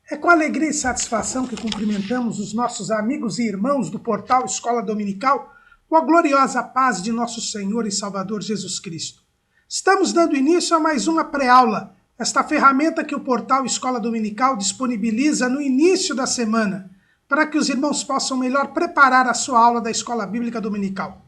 É com alegria e satisfação que cumprimentamos os nossos amigos e irmãos do portal Escola Dominical com a gloriosa paz de nosso Senhor e Salvador Jesus Cristo. Estamos dando início a mais uma pré-aula, esta ferramenta que o portal Escola Dominical disponibiliza no início da semana, para que os irmãos possam melhor preparar a sua aula da Escola Bíblica Dominical.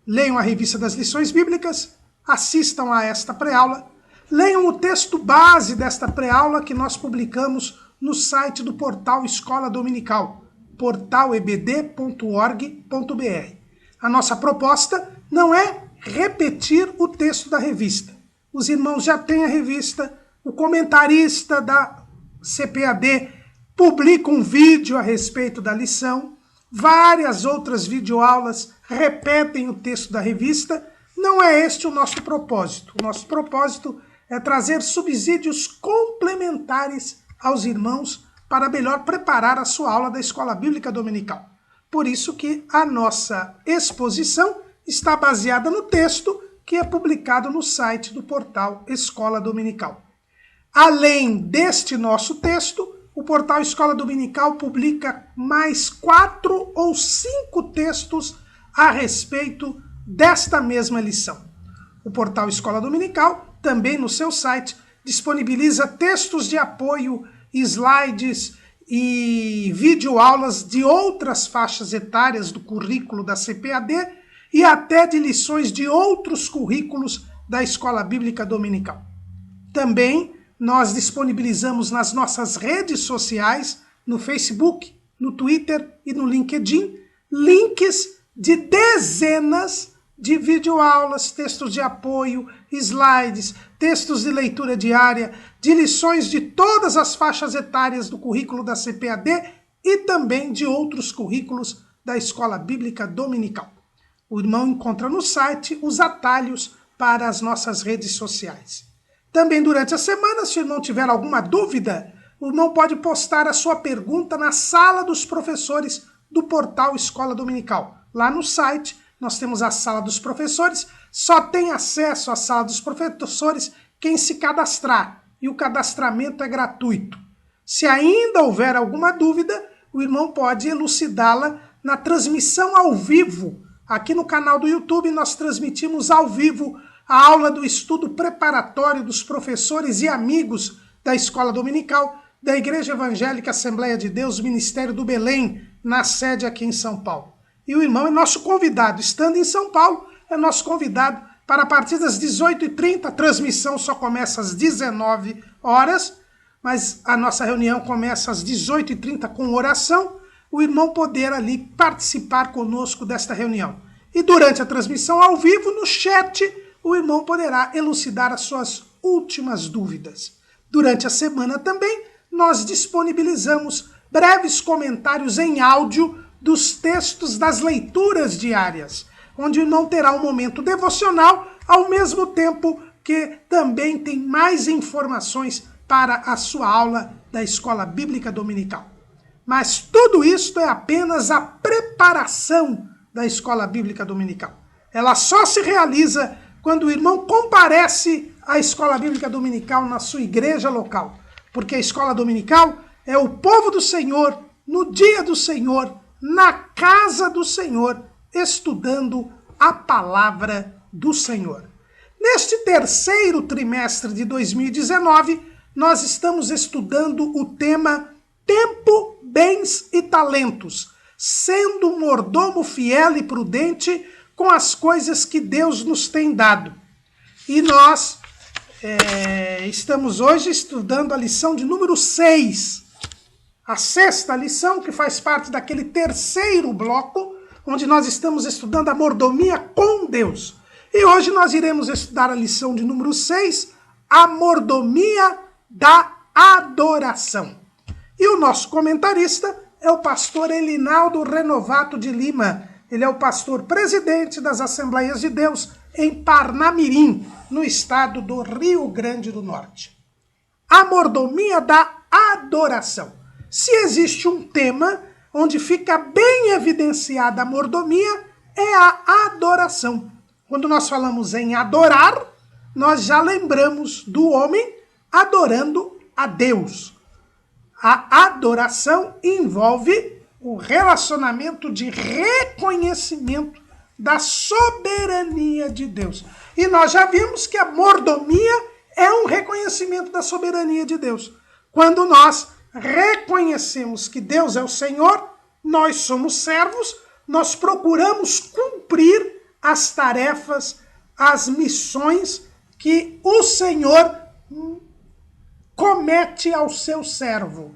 Leiam a revista das lições bíblicas, assistam a esta pré-aula, leiam o texto base desta pré-aula que nós publicamos no site do portal Escola Dominical, portalebd.org.br. A nossa proposta não é repetir o texto da revista. Os irmãos já têm a revista, o comentarista da CPAD publica um vídeo a respeito da lição, várias outras videoaulas repetem o texto da revista. Não é este o nosso propósito. O nosso propósito é trazer subsídios complementares aos irmãos para melhor preparar a sua aula da Escola Bíblica Dominical. Por isso que a nossa exposição está baseada no texto que é publicado no site do portal Escola Dominical. Além deste nosso texto, o portal Escola Dominical publica mais 4 ou 5 textos a respeito desta mesma lição. O portal Escola Dominical, também no seu site, disponibiliza textos de apoio, slides e videoaulas de outras faixas etárias do currículo da CPAD e até de lições de outros currículos da Escola Bíblica Dominical. Também nós disponibilizamos nas nossas redes sociais, no Facebook, no Twitter e no LinkedIn, links de dezenas de videoaulas, textos de apoio, slides, textos de leitura diária, de lições de todas as faixas etárias do currículo da CPAD e também de outros currículos da Escola Bíblica Dominical. O irmão encontra no site os atalhos para as nossas redes sociais. Também durante a semana, se o irmão tiver alguma dúvida, o irmão pode postar a sua pergunta na sala dos professores do portal Escola Dominical. Lá no site, nós temos a sala dos professores, só tem acesso à sala dos professores quem se cadastrar, e o cadastramento é gratuito. Se ainda houver alguma dúvida, o irmão pode elucidá-la na transmissão ao vivo. Aqui no canal do YouTube nós transmitimos ao vivo a aula do estudo preparatório dos professores e amigos da Escola Dominical da Igreja Evangélica Assembleia de Deus, Ministério do Belém, na sede aqui em São Paulo. E o irmão é nosso convidado, estando em São Paulo, é nosso convidado para a partir das 18h30, a transmissão só começa às 19 horas, mas a nossa reunião começa às 18h30 com oração, o irmão poder ali participar conosco desta reunião. E durante a transmissão ao vivo, no chat, o irmão poderá elucidar as suas últimas dúvidas. Durante a semana também, nós disponibilizamos breves comentários em áudio dos textos das leituras diárias, onde o irmão terá um momento devocional, ao mesmo tempo que também tem mais informações para a sua aula da Escola Bíblica Dominical. Mas tudo isto é apenas a preparação da Escola Bíblica Dominical. Ela só se realiza quando o irmão comparece à Escola Bíblica Dominical na sua igreja local, porque a Escola Dominical é o povo do Senhor, no dia do Senhor, na casa do Senhor, estudando a palavra do Senhor. Neste terceiro trimestre de 2019, nós estamos estudando o tema Tempo, Bens e Talentos, sendo um mordomo fiel e prudente com as coisas que Deus nos tem dado. E nós estamos hoje estudando a lição de número 6, a sexta lição, que faz parte daquele terceiro bloco, onde nós estamos estudando a mordomia com Deus. E hoje nós iremos estudar a lição de número 6, a mordomia da adoração. E o nosso comentarista é o pastor Elinaldo Renovato de Lima. Ele é o pastor presidente das Assembleias de Deus em Parnamirim, no estado do Rio Grande do Norte. A mordomia da adoração. Se existe um tema onde fica bem evidenciada a mordomia, é a adoração. Quando nós falamos em adorar, nós já lembramos do homem adorando a Deus. A adoração envolve o relacionamento de reconhecimento da soberania de Deus. E nós já vimos que a mordomia é um reconhecimento da soberania de Deus. Quando nós reconhecemos que Deus é o Senhor, nós somos servos, nós procuramos cumprir as tarefas, as missões que o Senhor comete ao seu servo.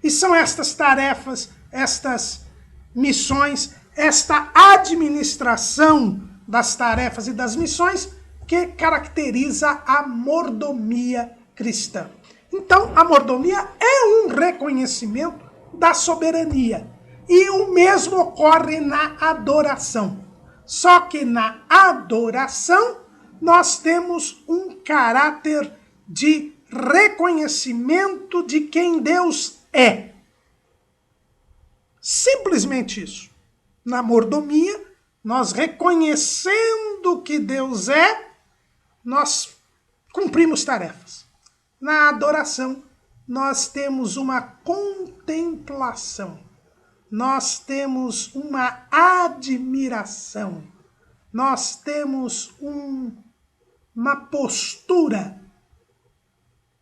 E são estas tarefas, estas missões, esta administração das tarefas e das missões que caracteriza a mordomia cristã. Então, a mordomia é um reconhecimento da soberania. E o mesmo ocorre na adoração. Só que na adoração, nós temos um caráter de reconhecimento de quem Deus é. Simplesmente isso. Na mordomia, nós reconhecendo que Deus é, nós cumprimos tarefas. Na adoração, nós temos uma contemplação. Nós temos uma admiração. Nós temos uma postura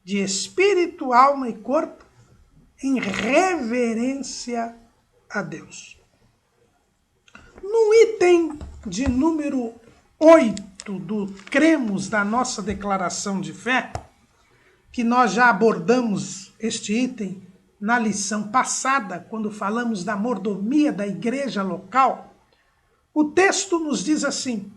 de espírito, alma e corpo em reverência a Deus. No item de número 8 do cremos da nossa declaração de fé, que nós já abordamos este item na lição passada, quando falamos da mordomia da igreja local, o texto nos diz assim: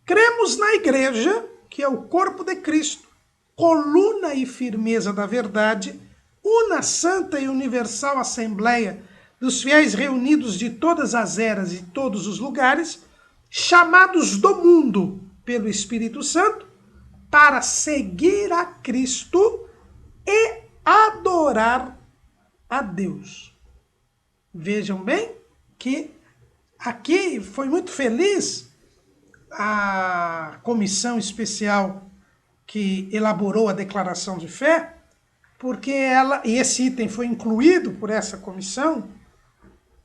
cremos na igreja, que é o corpo de Cristo, coluna e firmeza da verdade, una, santa e universal assembleia dos fiéis reunidos de todas as eras e todos os lugares, chamados do mundo pelo Espírito Santo, para seguir a Cristo e adorar a Deus. Vejam bem que aqui foi muito feliz a comissão especial que elaborou a declaração de fé, porque ela, e esse item foi incluído por essa comissão,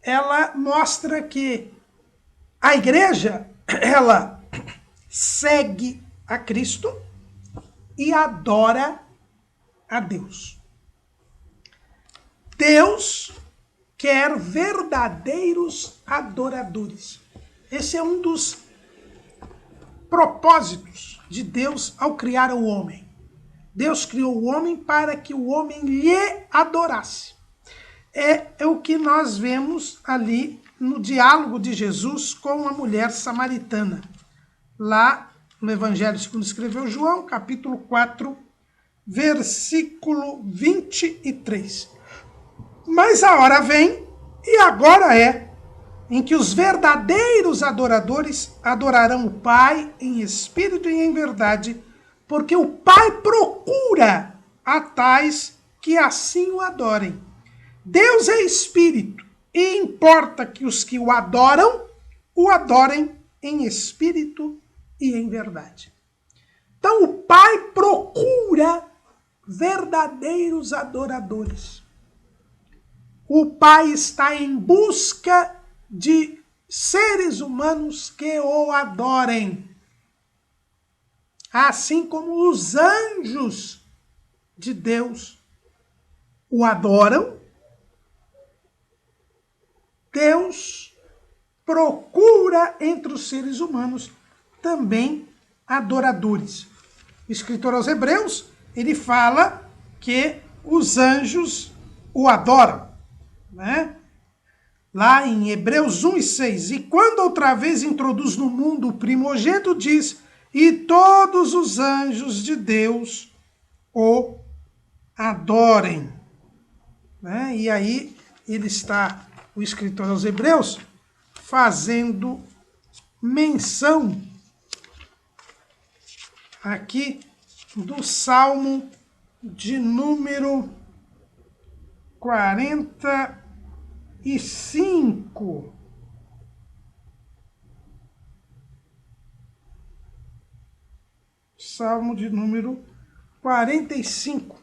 ela mostra que a igreja, ela segue a Cristo e adora a Deus. Deus quer verdadeiros adoradores. Esse é um dos propósitos de Deus ao criar o homem. Deus criou o homem para que o homem lhe adorasse. É o que nós vemos ali no diálogo de Jesus com a mulher samaritana. Lá no Evangelho segundo escreveu João, capítulo 4, versículo 23. Mas a hora vem, e agora é, em que os verdadeiros adoradores adorarão o Pai em espírito e em verdade, porque o Pai procura a tais que assim o adorem. Deus é espírito, e importa que os que o adorem em espírito e em verdade. Então o Pai procura verdadeiros adoradores. O Pai está em busca de seres humanos que o adorem. Assim como os anjos de Deus o adoram, Deus procura entre os seres humanos também adoradores. O escritor aos Hebreus, ele fala que os anjos o adoram, né? Lá em Hebreus 1:6, e quando outra vez introduz no mundo o primogênito, diz: e todos os anjos de Deus o adorem. Né? E aí ele está, o escritor aos Hebreus, fazendo menção aqui do Salmo de número 45. Salmo de número 45.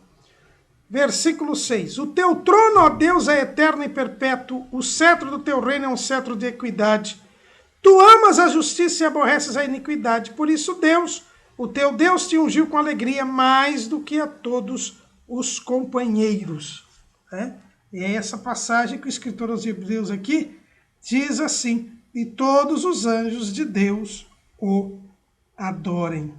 Versículo 6. O teu trono, ó Deus, é eterno e perpétuo, o cetro do teu reino é um cetro de equidade. Tu amas a justiça e aborreces a iniquidade. Por isso, Deus, o teu Deus, te ungiu com alegria mais do que a todos os companheiros. E é essa passagem que o escritor aos Hebreus aqui diz assim: e todos os anjos de Deus o adorem.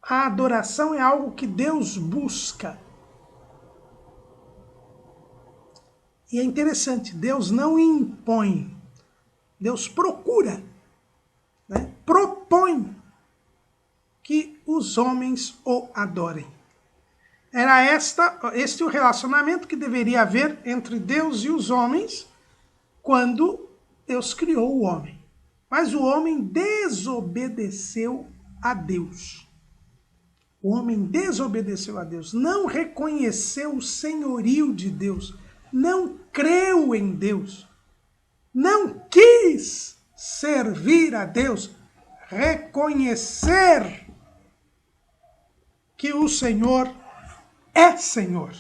A adoração é algo que Deus busca. E é interessante, Deus não impõe, Deus procura, propõe que os homens o adorem. Era este o relacionamento que deveria haver entre Deus e os homens quando Deus criou o homem. Mas o homem desobedeceu a Deus. O homem desobedeceu a Deus, não reconheceu o senhorio de Deus, não creu em Deus, não quis servir a Deus, reconhecer que o Senhor é Senhor.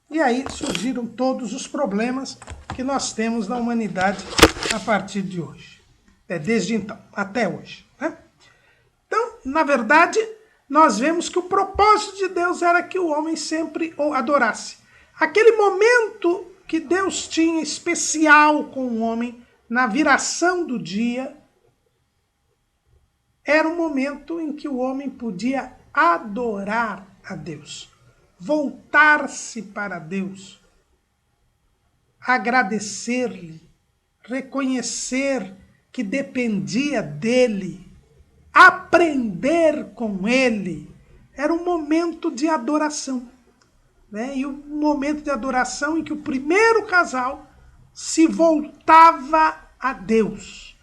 E aí surgiram todos os problemas que nós temos na humanidade a partir de hoje. Desde então, até hoje. Então, na verdade, nós vemos que o propósito de Deus era que o homem sempre o adorasse. Aquele momento que Deus tinha especial com o homem, na viração do dia, era um momento em que o homem podia adorar a Deus, voltar-se para Deus, agradecer-lhe, reconhecer que dependia dele, aprender com ele. Era um momento de adoração. E um momento de adoração em que o primeiro casal se voltava a Deus.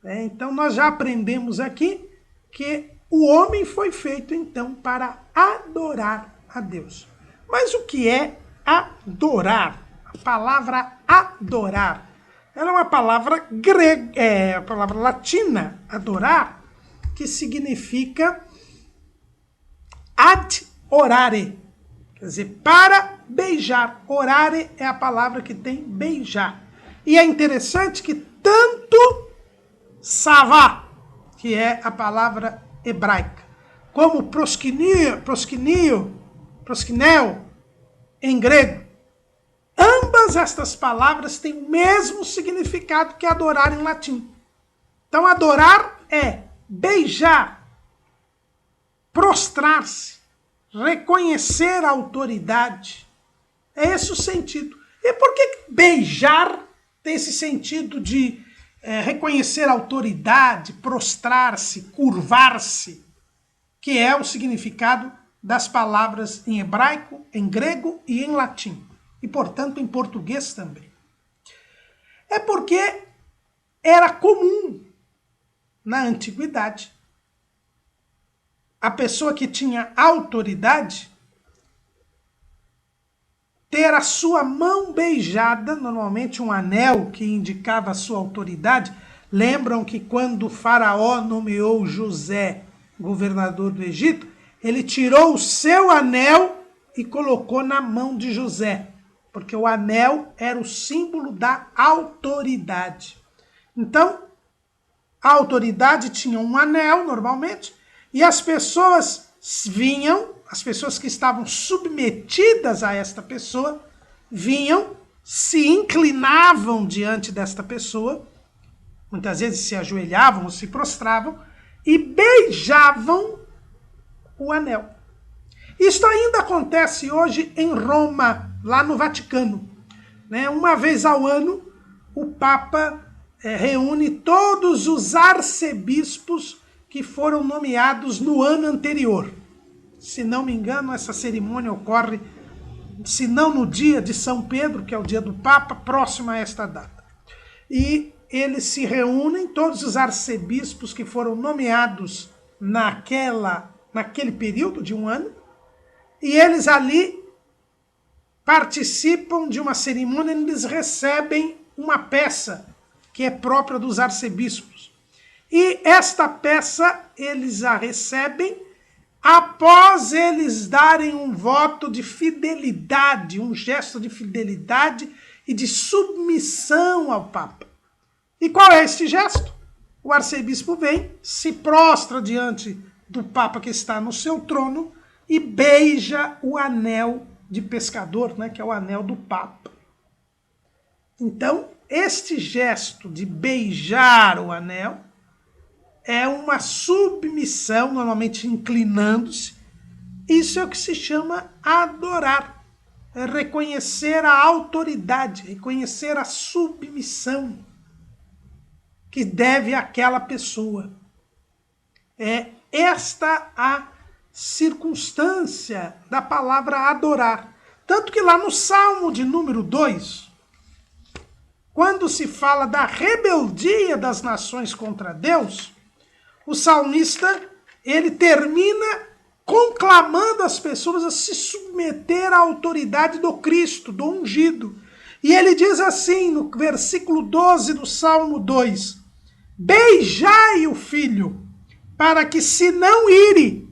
Então nós já aprendemos aqui que o homem foi feito então para adorar a Deus. Mas o que é adorar? A palavra adorar, ela é uma palavra grega, a palavra latina, adorar, que significa ad orare, quer dizer, para beijar. Orare é a palavra que tem beijar. E é interessante que tanto savá, que é a palavra hebraica, como proskineo, em grego, ambas estas palavras têm o mesmo significado que adorar em latim. Então, adorar é beijar, prostrar-se, reconhecer a autoridade. É esse o sentido. E por que beijar tem esse sentido de reconhecer a autoridade, prostrar-se, curvar-se, que é o significado das palavras em hebraico, em grego e em latim, e portanto em português também? É porque era comum na antiguidade a pessoa que tinha autoridade ter a sua mão beijada, normalmente um anel que indicava a sua autoridade. Lembram que quando o faraó nomeou José governador do Egito, ele tirou o seu anel e colocou na mão de José, porque o anel era o símbolo da autoridade. Então, a autoridade tinha um anel, normalmente, e as pessoas vinham, as pessoas que estavam submetidas a esta pessoa, vinham, se inclinavam diante desta pessoa, muitas vezes se ajoelhavam ou se prostravam, e beijavam o anel. Isto ainda acontece hoje em Roma, lá no Vaticano. Uma vez ao ano, o Papa reúne todos os arcebispos que foram nomeados no ano anterior. Se não me engano, essa cerimônia ocorre, se não no dia de São Pedro, que é o dia do Papa, próximo a esta data. E eles se reúnem, todos os arcebispos que foram nomeados naquele período de um ano, e eles ali participam de uma cerimônia, eles recebem uma peça que é própria dos arcebispos. E esta peça eles a recebem após eles darem um voto de fidelidade, um gesto de fidelidade e de submissão ao Papa. E qual é este gesto? O arcebispo vem, se prostra diante do Papa que está no seu trono e beija o anel de pescador, né, que é o anel do Papa. Então, este gesto de beijar o anel é uma submissão, normalmente inclinando-se. Isso é o que se chama adorar. É reconhecer a autoridade, reconhecer a submissão que deve àquela pessoa. É esta a circunstância da palavra adorar. Tanto que lá no Salmo de número 2, quando se fala da rebeldia das nações contra Deus, o salmista, ele termina conclamando as pessoas a se submeter à autoridade do Cristo, do ungido. E ele diz assim, no versículo 12 do Salmo 2, beijai o filho, para que se não ire,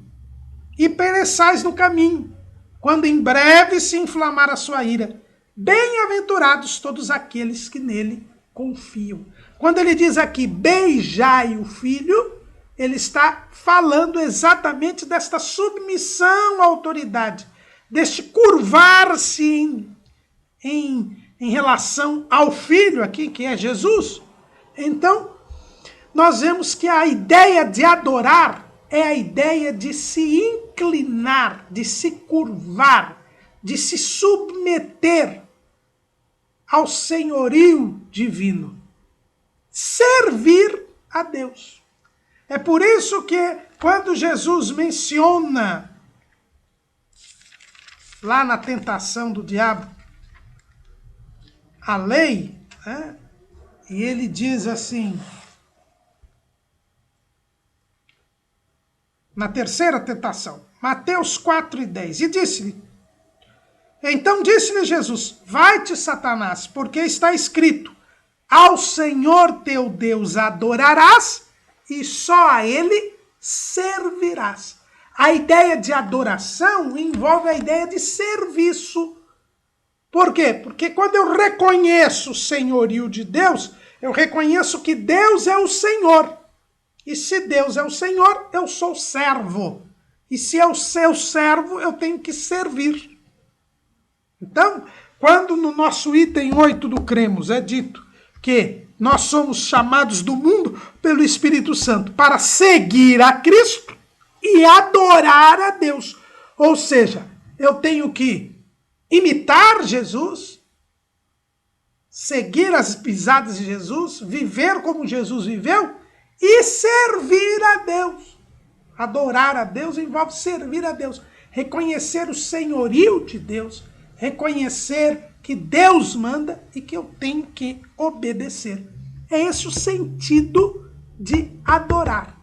e pereçais no caminho, quando em breve se inflamar a sua ira. Bem-aventurados todos aqueles que nele confiam. Quando ele diz aqui, beijai o filho, ele está falando exatamente desta submissão à autoridade, deste curvar-se em relação ao filho aqui, que é Jesus. Então, nós vemos que a ideia de adorar é a ideia de se inclinar, de se curvar, de se submeter ao senhorio divino. Servir a Deus. É por isso que quando Jesus menciona lá na tentação do diabo a lei, né, e ele diz assim, na terceira tentação, Mateus 4:10, e disse-lhe, então disse-lhe Jesus, vai-te, Satanás, porque está escrito, ao Senhor teu Deus adorarás e só a ele servirás. A ideia de adoração envolve a ideia de serviço. Por quê? Porque quando eu reconheço o senhorio de Deus, eu reconheço que Deus é o Senhor. E se Deus é o Senhor, eu sou servo. E se eu sou servo, eu tenho que servir. Então, quando no nosso item 8 do Cremos é dito que nós somos chamados do mundo pelo Espírito Santo para seguir a Cristo e adorar a Deus. Ou seja, eu tenho que imitar Jesus, seguir as pisadas de Jesus, viver como Jesus viveu e servir a Deus. Adorar a Deus envolve servir a Deus, reconhecer o senhorio de Deus, reconhecer que Deus manda e que eu tenho que obedecer. É esse o sentido de adorar,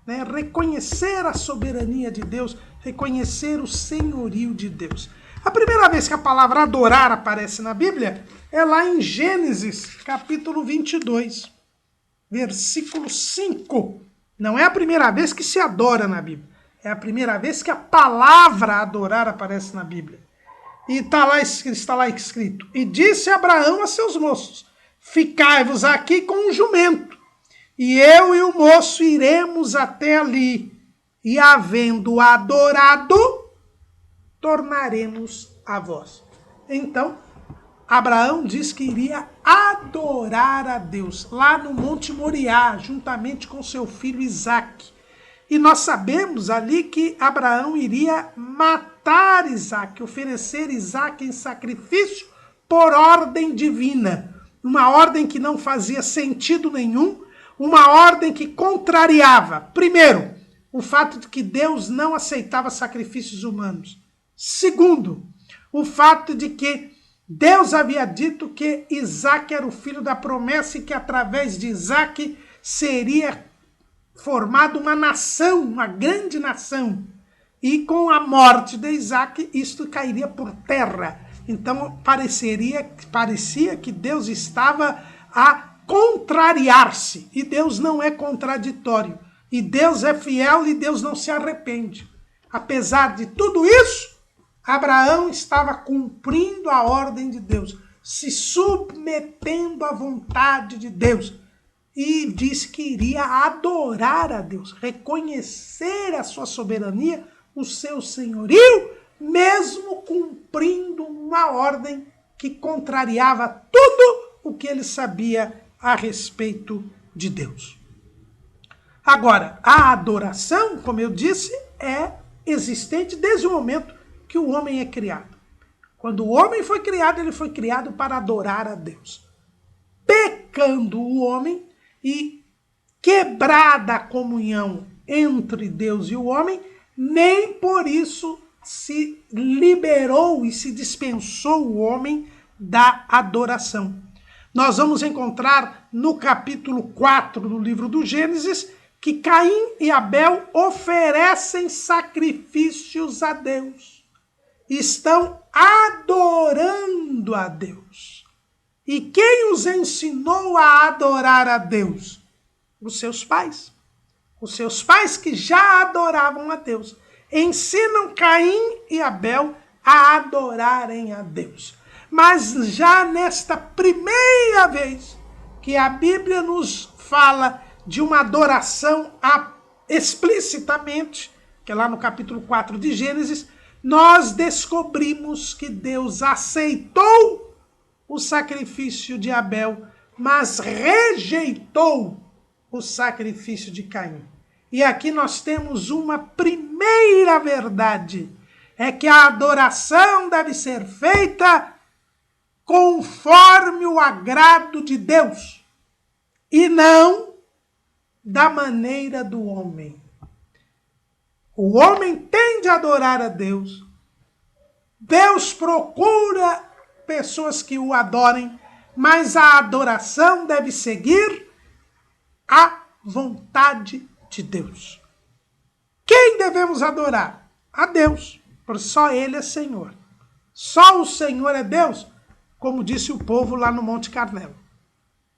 né? Reconhecer a soberania de Deus, reconhecer o senhorio de Deus. A primeira vez que a palavra adorar aparece na Bíblia é lá em Gênesis, capítulo 22, versículo 5. Não é a primeira vez que se adora na Bíblia, é a primeira vez que a palavra adorar aparece na Bíblia. E está lá escrito, e disse Abraão a seus moços, ficai-vos aqui com o jumento, e eu e o moço iremos até ali, e havendo adorado, tornaremos a vós. Então, Abraão diz que iria adorar a Deus, lá no Monte Moriá, juntamente com seu filho Isaque. E nós sabemos ali que Abraão iria matar Isaque, oferecer Isaque em sacrifício por ordem divina. Uma ordem que não fazia sentido nenhum, uma ordem que contrariava, primeiro, o fato de que Deus não aceitava sacrifícios humanos. Segundo, o fato de que Deus havia dito que Isaque era o filho da promessa e que através de Isaque seria formado uma nação, uma grande nação. E com a morte de Isaque, isto cairia por terra. Então parecia que Deus estava a contrariar-se. E Deus não é contraditório. E Deus é fiel e Deus não se arrepende. Apesar de tudo isso, Abraão estava cumprindo a ordem de Deus, se submetendo à vontade de Deus. E disse que iria adorar a Deus, reconhecer a sua soberania, o seu senhorio, mesmo cumprindo uma ordem que contrariava tudo o que ele sabia a respeito de Deus. Agora, a adoração, como eu disse, é existente desde o momento que o homem é criado. Quando o homem foi criado, ele foi criado para adorar a Deus. Pecando o homem e quebrada a comunhão entre Deus e o homem, nem por isso se liberou e se dispensou o homem da adoração. Nós vamos encontrar no capítulo 4 do livro do Gênesis que Caim e Abel oferecem sacrifícios a Deus. Estão adorando a Deus. E quem os ensinou a adorar a Deus? Os seus pais. Os seus pais que já adoravam a Deus. Ensinam Caim e Abel a adorarem a Deus. Mas já nesta primeira vez que a Bíblia nos fala de uma adoração explicitamente, que é lá no capítulo 4 de Gênesis, nós descobrimos que Deus aceitou o sacrifício de Abel, mas rejeitou o sacrifício de Caim. E aqui nós temos uma primeira verdade, é que a adoração deve ser feita conforme o agrado de Deus, e não da maneira do homem. O homem tende a adorar a Deus. Deus procura pessoas que o adorem, mas a adoração deve seguir a vontade de Deus. Quem devemos adorar? A Deus, porque só Ele é Senhor. Só o Senhor é Deus, como disse o povo lá no Monte Carmelo.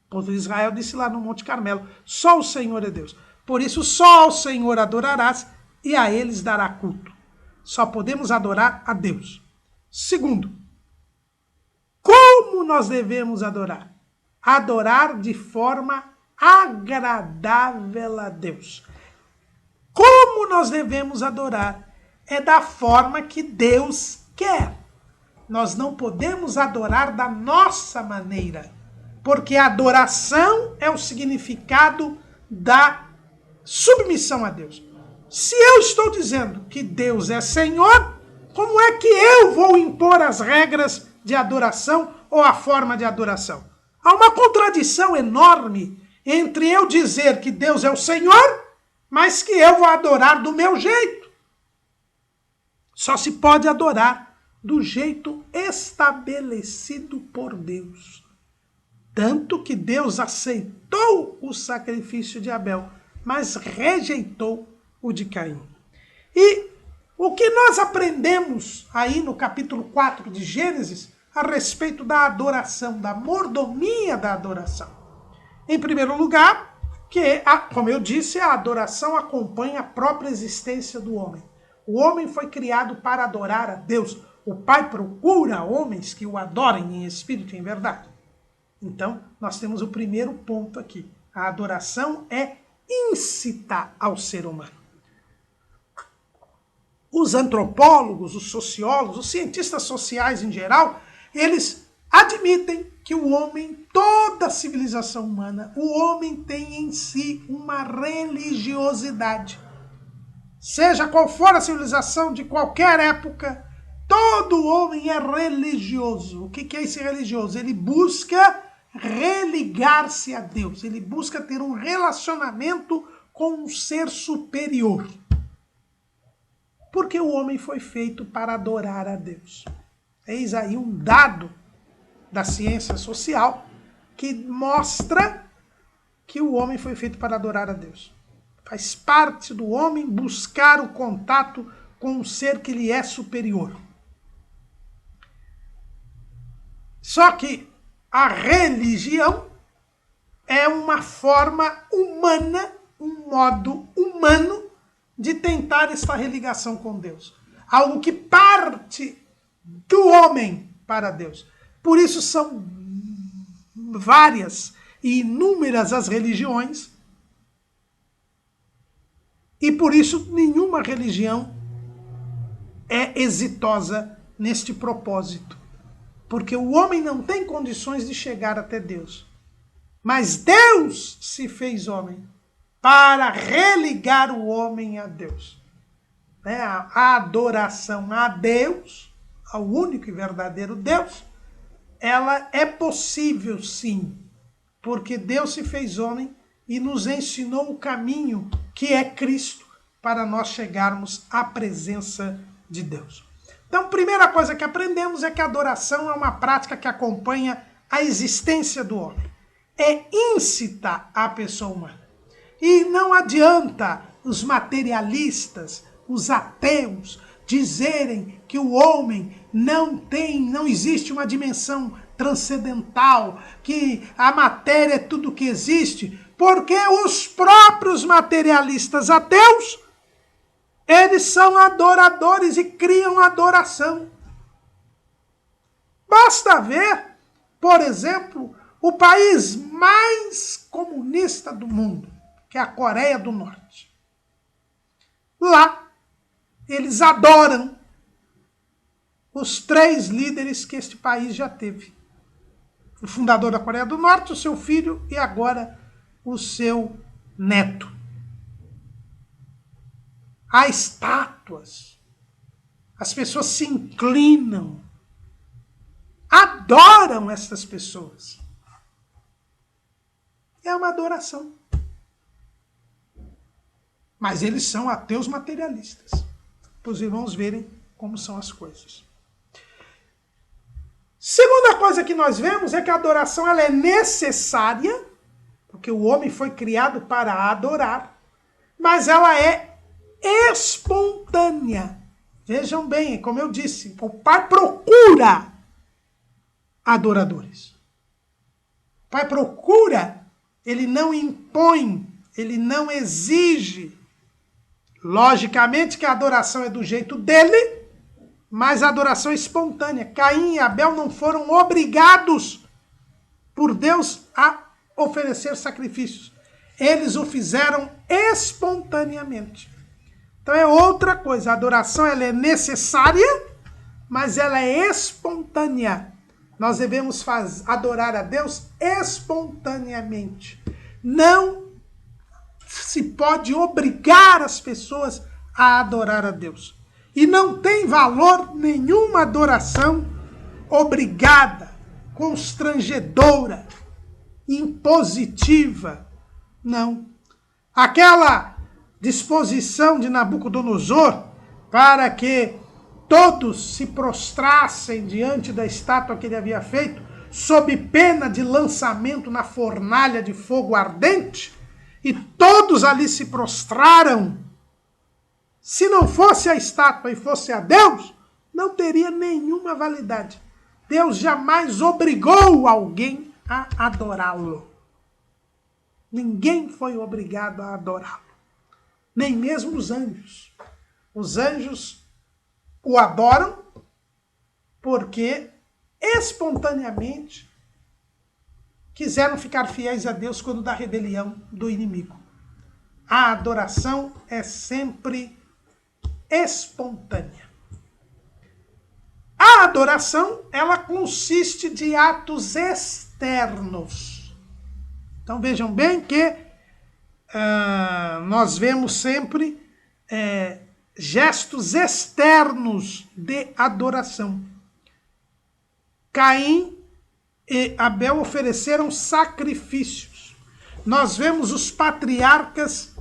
O povo de Israel disse lá no Monte Carmelo, só o Senhor é Deus. Por isso só ao Senhor adorarás e a eles dará culto. Só podemos adorar a Deus. Segundo, como nós devemos adorar? Adorar de forma agradável a Deus. Como nós devemos adorar? É da forma que Deus quer. Nós não podemos adorar da nossa maneira, porque a adoração é o significado da submissão a Deus. Se eu estou dizendo que Deus é Senhor, como é que eu vou impor as regras de adoração ou a forma de adoração? Há uma contradição enorme entre eu dizer que Deus é o Senhor, mas que eu vou adorar do meu jeito. Só se pode adorar do jeito estabelecido por Deus. Tanto que Deus aceitou o sacrifício de Abel, mas rejeitou o de Caim. E o que nós aprendemos aí no capítulo 4 de Gênesis a respeito da adoração, da mordomia da adoração? Em primeiro lugar, que, como eu disse, a adoração acompanha a própria existência do homem. O homem foi criado para adorar a Deus. O Pai procura homens que o adorem em espírito e em verdade. Então, nós temos o primeiro ponto aqui. A adoração é íncita ao ser humano. Os antropólogos, os sociólogos, os cientistas sociais em geral, eles admitem que o homem, toda a civilização humana, o homem tem em si uma religiosidade. Seja qual for a civilização de qualquer época, todo homem é religioso. O que é esse religioso? Ele busca religar-se a Deus. Ele busca ter um relacionamento com um ser superior. Porque o homem foi feito para adorar a Deus. Eis aí um dado da ciência social que mostra que o homem foi feito para adorar a Deus. Faz parte do homem buscar o contato com um ser que lhe é superior. Só que a religião é uma forma humana, um modo humano de tentar esta religação com Deus. Algo que parte do homem para Deus. Por isso são várias e inúmeras as religiões, e por isso nenhuma religião é exitosa neste propósito. Porque o homem não tem condições de chegar até Deus. Mas Deus se fez homem para religar o homem a Deus. A adoração a Deus, ao único e verdadeiro Deus, ela é possível sim, porque Deus se fez homem e nos ensinou o caminho que é Cristo para nós chegarmos à presença de Deus. Então, a primeira coisa que aprendemos é que a adoração é uma prática que acompanha a existência do homem. É íncita à pessoa humana. E não adianta os materialistas, os ateus, dizerem que o homem não existe uma dimensão transcendental, que a matéria é tudo que existe, porque os próprios materialistas ateus, eles são adoradores e criam adoração. Basta ver, por exemplo, o país mais comunista do mundo, que é a Coreia do Norte. Lá, eles adoram os 3 líderes que este país já teve. O fundador da Coreia do Norte, o seu filho e agora o seu neto. Há estátuas. As pessoas se inclinam. Adoram essas pessoas. É uma adoração. Mas eles são ateus materialistas. Para os irmãos verem como são as coisas. Segunda coisa que nós vemos é que a adoração ela é necessária, porque o homem foi criado para adorar, mas ela é espontânea. Vejam bem, como eu disse, o Pai procura adoradores. O Pai procura, ele não impõe, ele não exige. Logicamente que a adoração é do jeito dele, mas a adoração é espontânea. Caim e Abel não foram obrigados por Deus a oferecer sacrifícios. Eles o fizeram espontaneamente. Então é outra coisa. A adoração ela é necessária, mas ela é espontânea. Nós devemos adorar a Deus espontaneamente. Não se pode obrigar as pessoas a adorar a Deus. E não tem valor nenhuma adoração obrigada, constrangedora, impositiva. Não. Aquela disposição de Nabucodonosor para que todos se prostrassem diante da estátua que ele havia feito, sob pena de lançamento na fornalha de fogo ardente, e todos ali se prostraram. Se não fosse a estátua e fosse a Deus, não teria nenhuma validade. Deus jamais obrigou alguém a adorá-lo. Ninguém foi obrigado a adorá-lo. Nem mesmo os anjos. Os anjos o adoram porque espontaneamente quiseram ficar fiéis a Deus quando da rebelião do inimigo. A adoração é sempre espontânea. A adoração, ela consiste de atos externos. Então vejam bem que nós vemos sempre gestos externos de adoração. Caim e Abel ofereceram sacrifícios. Nós vemos os patriarcas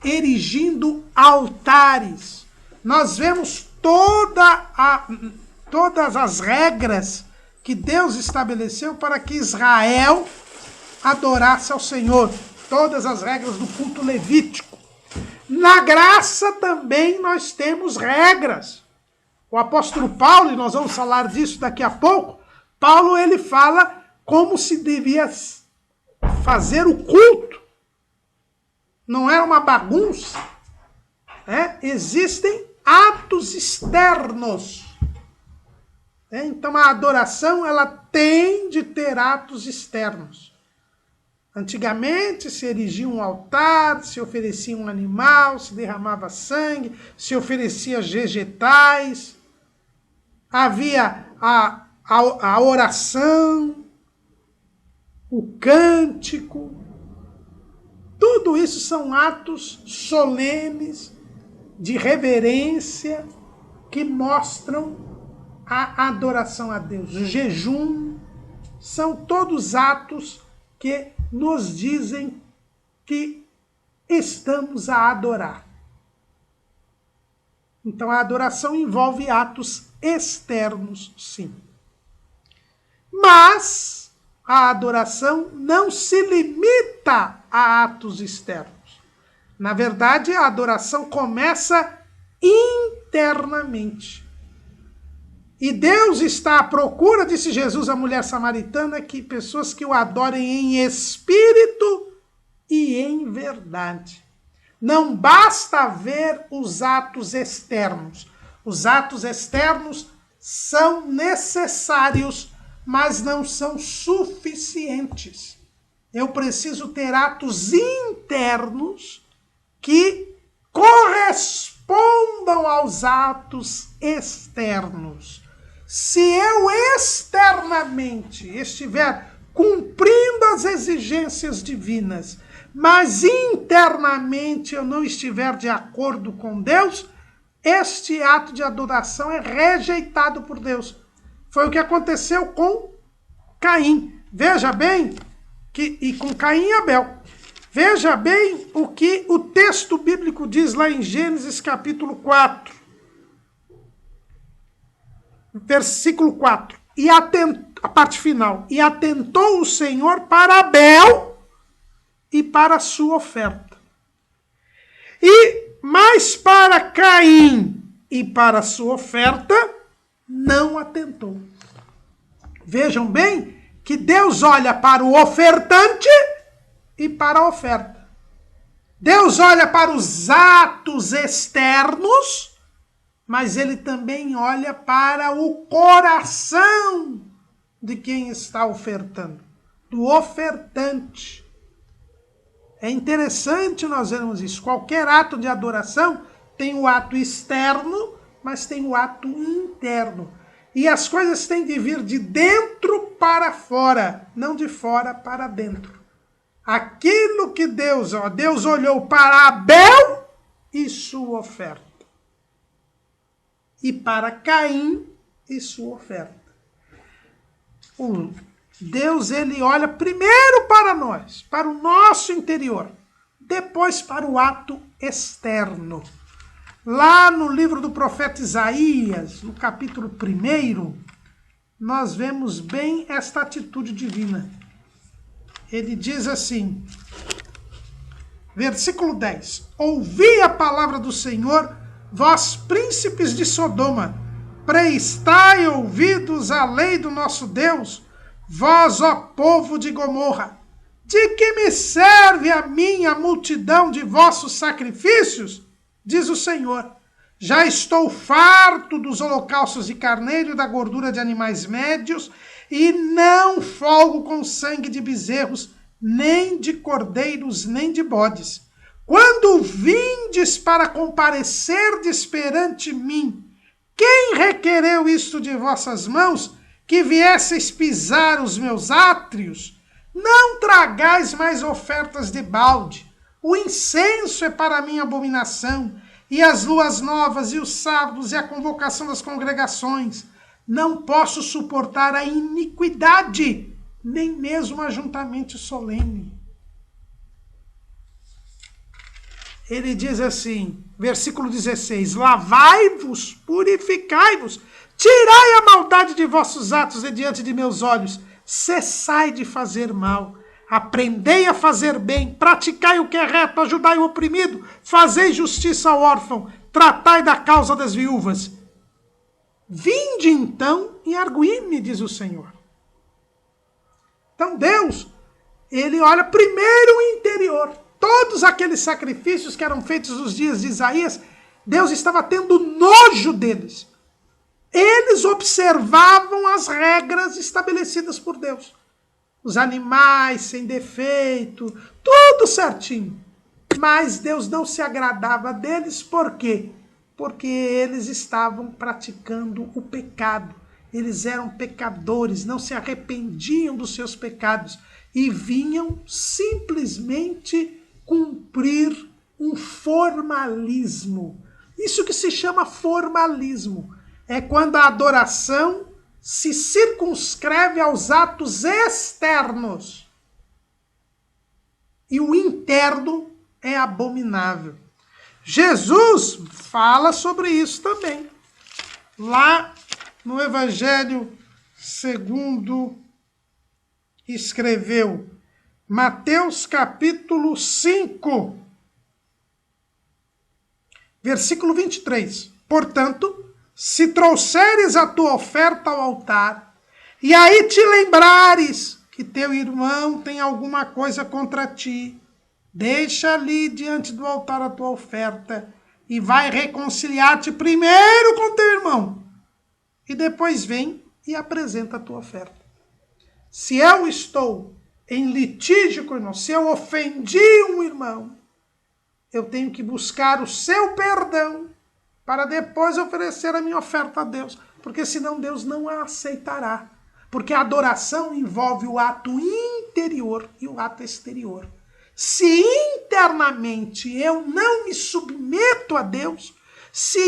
erigindo altares. Nós vemos todas as regras que Deus estabeleceu para que Israel adorasse ao Senhor. Todas as regras do culto levítico. Na graça também nós temos regras. O apóstolo Paulo, e nós vamos falar disso daqui a pouco, Paulo ele fala como se devia fazer o culto. Não era uma bagunça. Existem atos externos. Então a adoração ela tem de ter atos externos. Antigamente se erigia um altar, se oferecia um animal, se derramava sangue, se oferecia vegetais, havia a oração, o cântico. Tudo isso são atos solenes, de reverência, que mostram a adoração a Deus. O jejum são todos atos que nos dizem que estamos a adorar. Então a adoração envolve atos externos, sim. Mas a adoração não se limita a atos externos. Na verdade, a adoração começa internamente. E Deus está à procura, disse Jesus à mulher samaritana, que pessoas que o adorem em espírito e em verdade. Não basta ver os atos externos. Os atos externos são necessários, mas não são suficientes. Eu preciso ter atos internos que correspondam aos atos externos. Se eu externamente estiver cumprindo as exigências divinas, mas internamente eu não estiver de acordo com Deus, este ato de adoração é rejeitado por Deus. Foi o que aconteceu com Caim. Veja bem, e com Caim e Abel. Veja bem o que o texto bíblico diz lá em Gênesis capítulo 4. Versículo 4. A parte final. E atentou o Senhor para Abel e para a sua oferta. Mas para Caim e para a sua oferta, não atentou. Vejam bem que Deus olha para o ofertante e para a oferta. Deus olha para os atos externos, mas ele também olha para o coração de quem está ofertando, do ofertante. É interessante nós vermos isso. Qualquer ato de adoração tem o ato externo, mas tem o ato interno. E as coisas têm de vir de dentro para fora, não de fora para dentro. Aquilo que Deus olhou para Abel e sua oferta. E para Caim e sua oferta. Deus, ele olha primeiro para nós, para o nosso interior, depois para o ato externo. Lá no livro do profeta Isaías, no capítulo 1, nós vemos bem esta atitude divina. Ele diz assim, versículo 10. Ouvi a palavra do Senhor, vós príncipes de Sodoma, prestai ouvidos à lei do nosso Deus, vós, ó povo de Gomorra. De que me serve a mim a multidão de vossos sacrifícios? Diz o Senhor. Já estou farto dos holocaustos de carneiro e da gordura de animais médios, e não folgo com sangue de bezerros, nem de cordeiros, nem de bodes. Quando vindes para comparecerdes perante mim, quem requereu isto de vossas mãos, que viesseis pisar os meus átrios? Não tragais mais ofertas de balde. O incenso é para mim abominação, e as luas novas, e os sábados, e a convocação das congregações. Não posso suportar a iniquidade, nem mesmo ajuntamento solene. Ele diz assim, versículo 16, lavai-vos, purificai-vos, tirai a maldade de vossos atos de diante de meus olhos, cessai de fazer mal, aprendei a fazer bem, praticai o que é reto, ajudai o oprimido, fazei justiça ao órfão, tratai da causa das viúvas. Vinde então e arguí-me, diz o Senhor. Então Deus, ele olha primeiro o interior. Todos aqueles sacrifícios que eram feitos nos dias de Isaías Deus estava tendo nojo deles. Eles observavam as regras estabelecidas por Deus. Os animais sem defeito, tudo certinho. Mas Deus não se agradava deles, por quê? Porque eles estavam praticando o pecado. Eles eram pecadores, não se arrependiam dos seus pecados e vinham simplesmente cumprir um formalismo. Isso que se chama formalismo. É quando a adoração se circunscreve aos atos externos. E o interno é abominável. Jesus fala sobre isso também. Lá no Evangelho segundo escreveu, Mateus capítulo 5, versículo 23. Portanto, se trouxeres a tua oferta ao altar, e aí te lembrares que teu irmão tem alguma coisa contra ti, deixa ali diante do altar a tua oferta e vai reconciliar-te primeiro com teu irmão. E depois vem e apresenta a tua oferta. Se eu estou em litígio com o irmão, se eu ofendi um irmão, eu tenho que buscar o seu perdão para depois oferecer a minha oferta a Deus. Porque senão Deus não a aceitará. Porque a adoração envolve o ato interior e o ato exterior. Se internamente eu não me submeto a Deus, se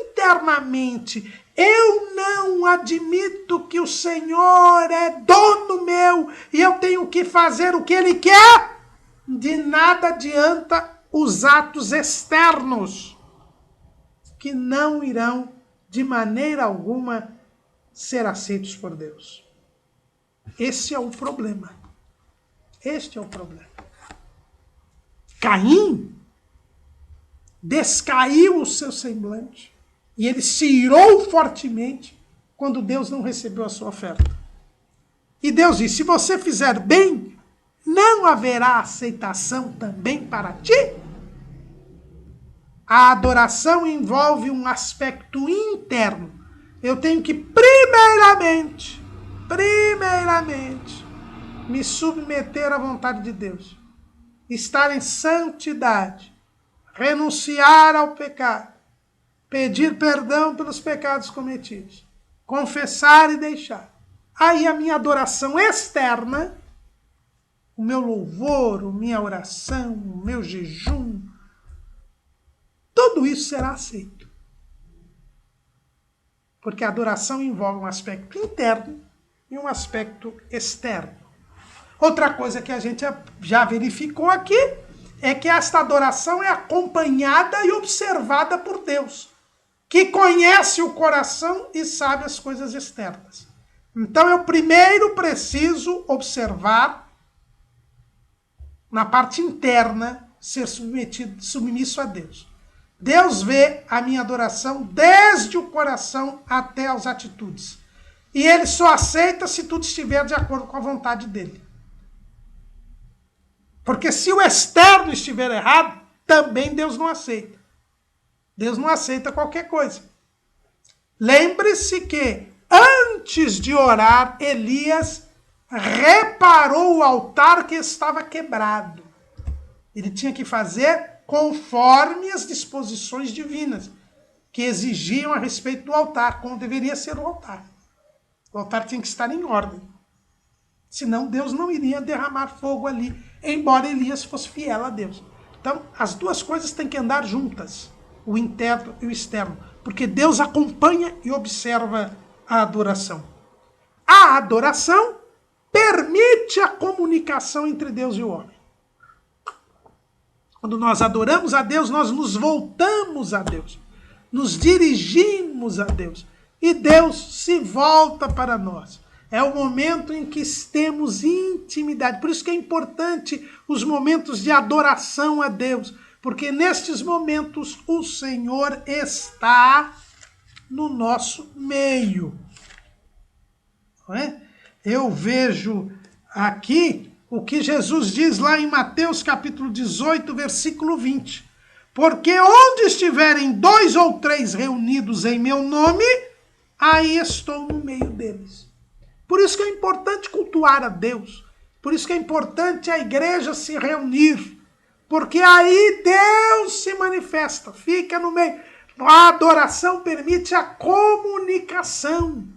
internamente eu não admito que o Senhor é dono meu e eu tenho que fazer o que Ele quer, de nada adianta os atos externos, que não irão de maneira alguma ser aceitos por Deus. Esse é o problema. Este é o problema. Caim descaiu o seu semblante e ele se irou fortemente quando Deus não recebeu a sua oferta. E Deus disse, se você fizer bem, não haverá aceitação também para ti? A adoração envolve um aspecto interno. Eu tenho que primeiramente, me submeter à vontade de Deus. Estar em santidade. Renunciar ao pecado. Pedir perdão pelos pecados cometidos. Confessar e deixar. Aí a minha adoração externa, o meu louvor, a minha oração, o meu jejum, tudo isso será aceito. Porque a adoração envolve um aspecto interno e um aspecto externo. Outra coisa que a gente já verificou aqui é que esta adoração é acompanhada e observada por Deus, que conhece o coração e sabe as coisas externas. Então eu primeiro preciso observar, na parte interna, ser submisso a Deus. Deus vê a minha adoração desde o coração até as atitudes. E Ele só aceita se tudo estiver de acordo com a vontade dEle. Porque se o externo estiver errado, também Deus não aceita. Deus não aceita qualquer coisa. Lembre-se que antes de orar, Elias reparou o altar que estava quebrado. Ele tinha que fazer conforme as disposições divinas que exigiam a respeito do altar, como deveria ser o altar. O altar tinha que estar em ordem. Senão Deus não iria derramar fogo ali, embora Elias fosse fiel a Deus. Então, as duas coisas têm que andar juntas, o interno e o externo, porque Deus acompanha e observa a adoração. A adoração permite a comunicação entre Deus e o homem. Quando nós adoramos a Deus, nós nos voltamos a Deus, nos dirigimos a Deus, e Deus se volta para nós. É o momento em que temos intimidade. Por isso que é importante os momentos de adoração a Deus, porque nestes momentos o Senhor está no nosso meio. Não é? Eu vejo aqui o que Jesus diz lá em Mateus capítulo 18, versículo 20. Porque onde estiverem 2 ou 3 reunidos em meu nome, aí estou no meio deles. Por isso que é importante cultuar a Deus. Por isso que é importante a igreja se reunir. Porque aí Deus se manifesta, fica no meio. A adoração permite a comunicação.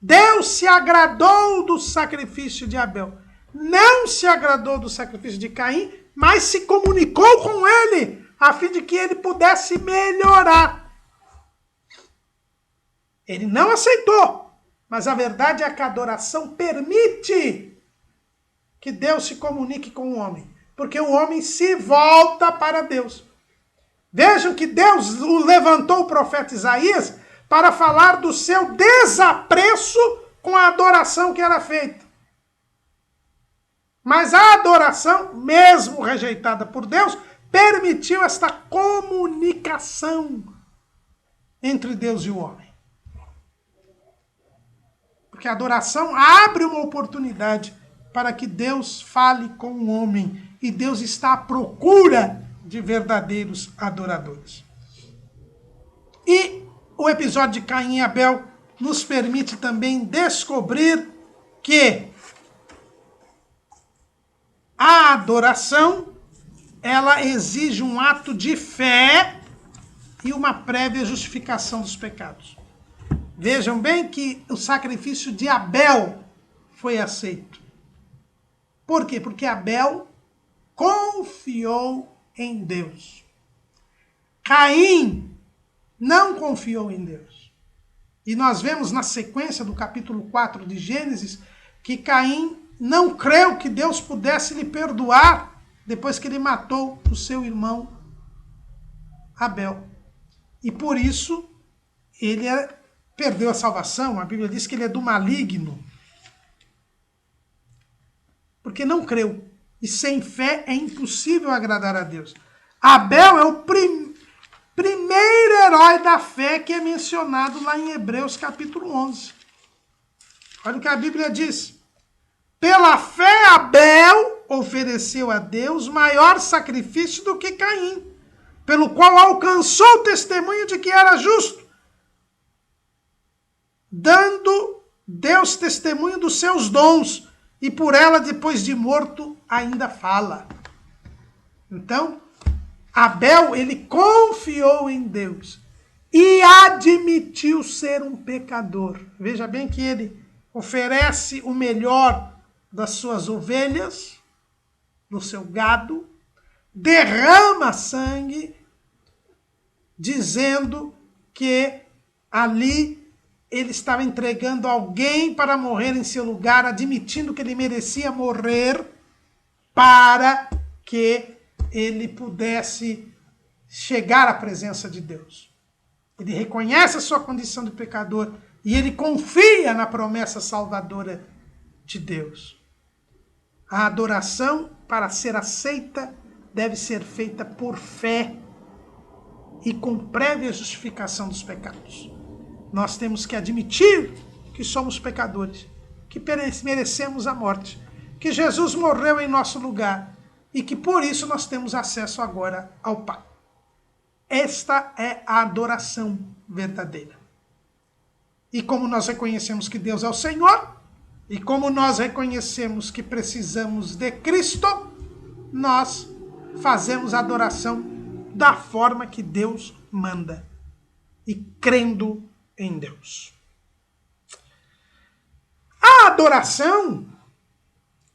Deus se agradou do sacrifício de Abel. Não se agradou do sacrifício de Caim, mas se comunicou com ele, a fim de que ele pudesse melhorar. Ele não aceitou, mas a verdade é que a adoração permite que Deus se comunique com o homem, porque o homem se volta para Deus. Vejam que Deus levantou o profeta Isaías para falar do seu desapreço com a adoração que era feita. Mas a adoração, mesmo rejeitada por Deus, permitiu esta comunicação entre Deus e o homem. Porque a adoração abre uma oportunidade para que Deus fale com o homem. E Deus está à procura de verdadeiros adoradores. E o episódio de Caim e Abel nos permite também descobrir que a adoração, ela exige um ato de fé e uma prévia justificação dos pecados. Vejam bem que o sacrifício de Abel foi aceito. Por quê? Porque Abel confiou em Deus. Caim não confiou em Deus. E nós vemos na sequência do capítulo 4 de Gênesis que Caim não creu que Deus pudesse lhe perdoar depois que ele matou o seu irmão Abel. E por isso ele perdeu a salvação. A Bíblia diz que ele é do maligno. Porque não creu. E sem fé é impossível agradar a Deus. Abel é o primeiro herói da fé que é mencionado lá em Hebreus capítulo 11. Olha o que a Bíblia diz. Pela fé Abel ofereceu a Deus maior sacrifício do que Caim, pelo qual alcançou o testemunho de que era justo, dando Deus testemunho dos seus dons, e por ela, depois de morto, ainda fala. Então, Abel, ele confiou em Deus e admitiu ser um pecador. Veja bem que ele oferece o melhor das suas ovelhas, do seu gado, derrama sangue, dizendo que ali ele estava entregando alguém para morrer em seu lugar, admitindo que ele merecia morrer para que ele pudesse chegar à presença de Deus. Ele reconhece a sua condição de pecador e ele confia na promessa salvadora de Deus. A adoração, para ser aceita, deve ser feita por fé e com prévia justificação dos pecados. Nós temos que admitir que somos pecadores, que merecemos a morte, que Jesus morreu em nosso lugar e que por isso nós temos acesso agora ao Pai. Esta é a adoração verdadeira. E como nós reconhecemos que Deus é o Senhor, e como nós reconhecemos que precisamos de Cristo, nós fazemos a adoração da forma que Deus manda, e crendo em Deus. A adoração,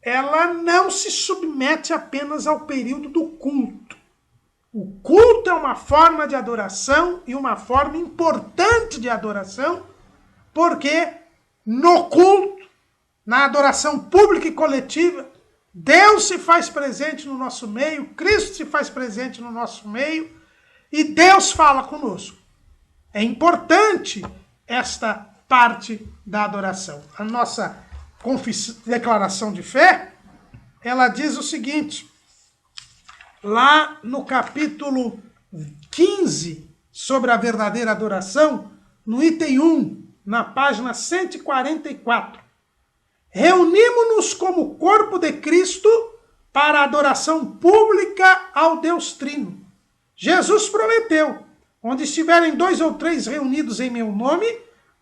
ela não se submete apenas ao período do culto. O culto é uma forma de adoração e uma forma importante de adoração, porque no culto, na adoração pública e coletiva, Deus se faz presente no nosso meio, Cristo se faz presente no nosso meio e Deus fala conosco. É importante esta parte da adoração. A nossa declaração de fé, ela diz o seguinte, lá no capítulo 15, sobre a verdadeira adoração, no item 1, na página 144. Reunimos-nos como corpo de Cristo para a adoração pública ao Deus Trino, Jesus prometeu, onde estiverem 2 ou 3 reunidos em meu nome,